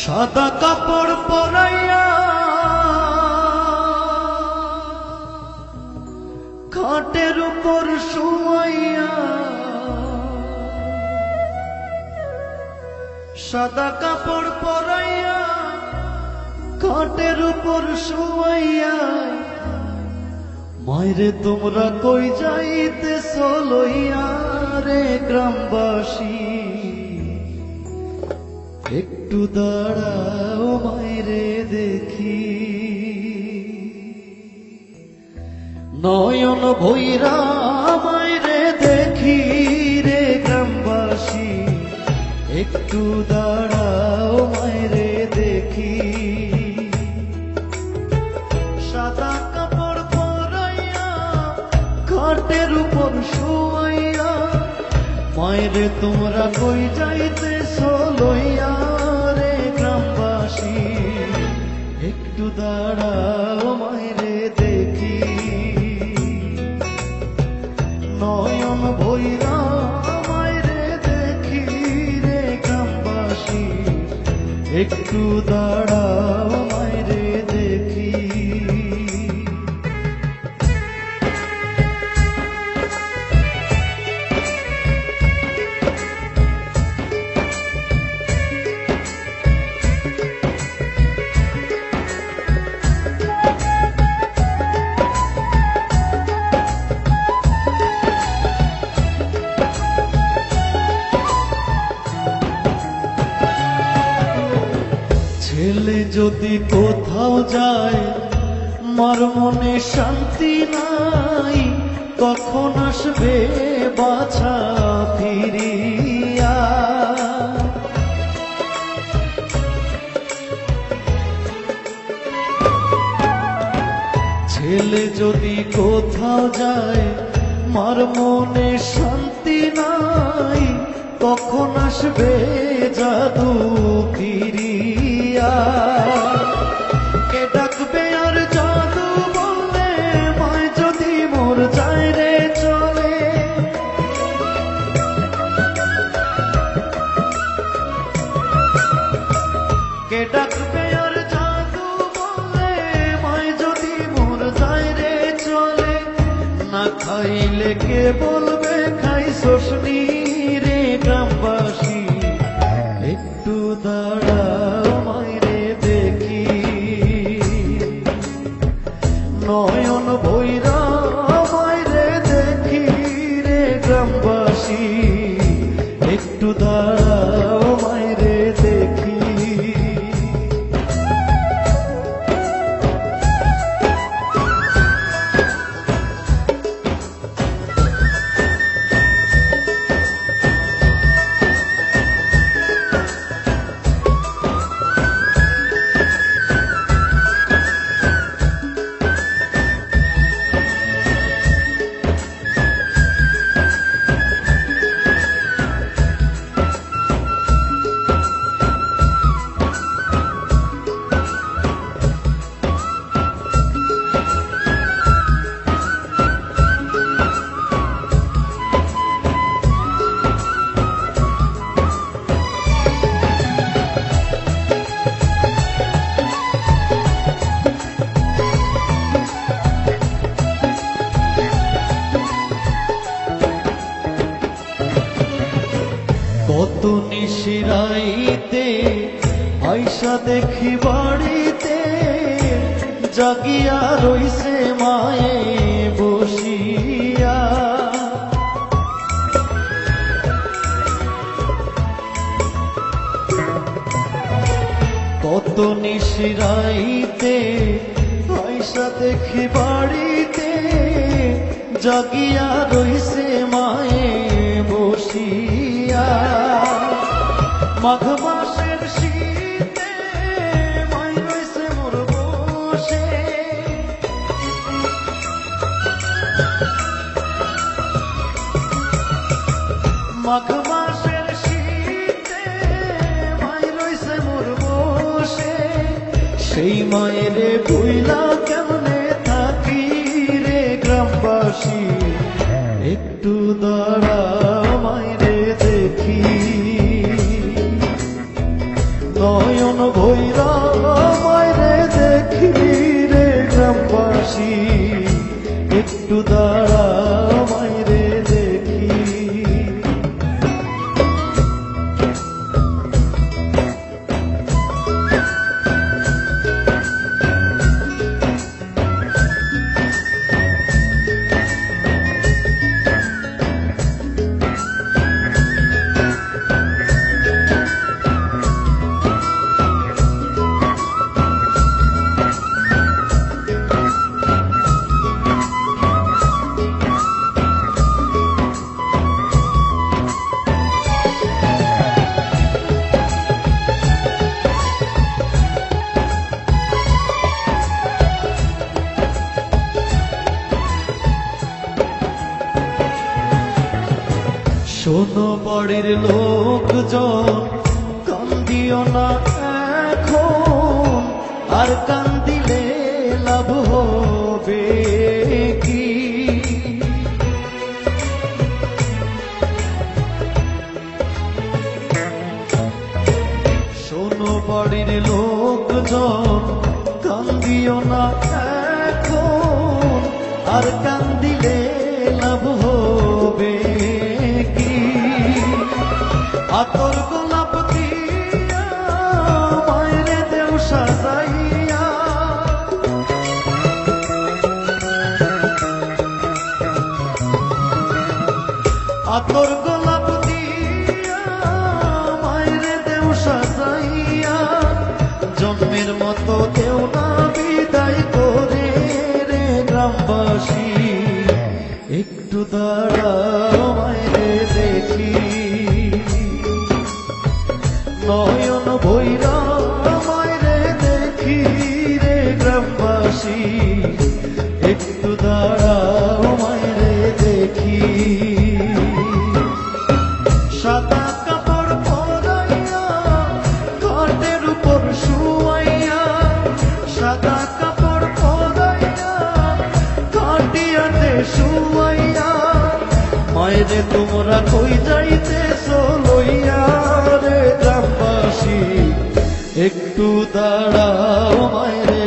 সাদা কাপড় পরাইয়া খাটের উপর শুয়াইয়া, সাদা কাপড় পরাইয়া খাটের উপর শুয়াইয়া, মাইরে তোমরা কই যাইতেছ লইয়া রে গ্রামবাসী, একটু দাঁড়াও মাইরে দেখি। নয়ন ভৈরা মাইরে দেখি রে গ্রামবাসী, একটু দাঁড়াও মাইরে দেখি। সাদা কাপড় পরাইয়া খাটের উপর শুয়াইয়া, মাইরে তোমরা কই যাইতেছ লইয়া রে গ্রামবাসী, একটু দাঁড়াও মাইরে দেখি। নয়ন ভৈরা মাইরে দেখি রে গ্রামবাসী, একটু দাঁড়াও মাইরে দেখি। ছেলে যদি কোথাও যায় মার মনে শান্তি নাই, কখন আসবে বাছা ফিরিয়া। ছেলে যদি কোথাও যায় মার মনে শান্তি নাই, কখন আসবে জাদু ফিরিয়া। কে ডাকবে আর জাদু বললে মায় যদি মোর যায় রে চলে। কে ডাকবে আর জাদু বললে মায় যদি মোর যায় রে চলে। না খাইলে কে বলবে খাই শোষণী রে গ্রামবাসী, একটু দাঁড়াও মাইরে দেখি। নয়ন ভৈরা মাইরে দেখি রে গ্রামবাসী, একটু দাঁড়াও মাইরে দেখি। কত নিশিরাইতে আইসা দেখি বাড়িতে, জাগিয়া রইছে মায়ে বসিয়া। কত নিশিরাইতে আইসা দেখি বাড়িতে, জাগিয়া রইছে মায়ে বসিয়া। মাঘ মাসের শীতে মাই রইছে মোর বসে। মাঘ মাসের শীতে মাই রইছে মোর সেই মায়েরে ভুইলা কেমনে থাকি রে গ্রামবাসী, একটু দাঁড়াও মায়েরে দেখি। নয়ন ভৈরা মায়েরে দেখি রে গ্রামবাসী, একটু দাঁড়াও মায়েরে দেখি। শোনো বাড়ির লোকজন, কান্দিও না এখন, আর কান্দিলে লাভ হবে কি? শোনো বাড়ির লোকজন, কান্দিও না এখন, আর কান্দিলে লাভ হবে কি? আতর গোলাপ দিয়া মায়েরে দেও সাজাইয়া, আতর গোলাপ দিয়া মায়েরে দেও সাজাইয়া, জন্মের মতো দেও না বিদায় করে রে গ্রামবাসী, একটু দাঁড়াও মায়েরে দেখি। নয়ন ভৈরা মায়েরে দেখি রে গ্রামবাসী, একটু দাঁড়াও মায়েরে দেখি। সাদা কাপড় পরাইয়া খাটের উপর শুয়াইয়া, সাদা কাপড় পরাইয়া খাটিয়াতে শুয়াইয়া, মায়েরে তোমরা কই যাইতেছ লইয়া রে গ্রামবাসী, একটু দাঁড়াও মায়েরে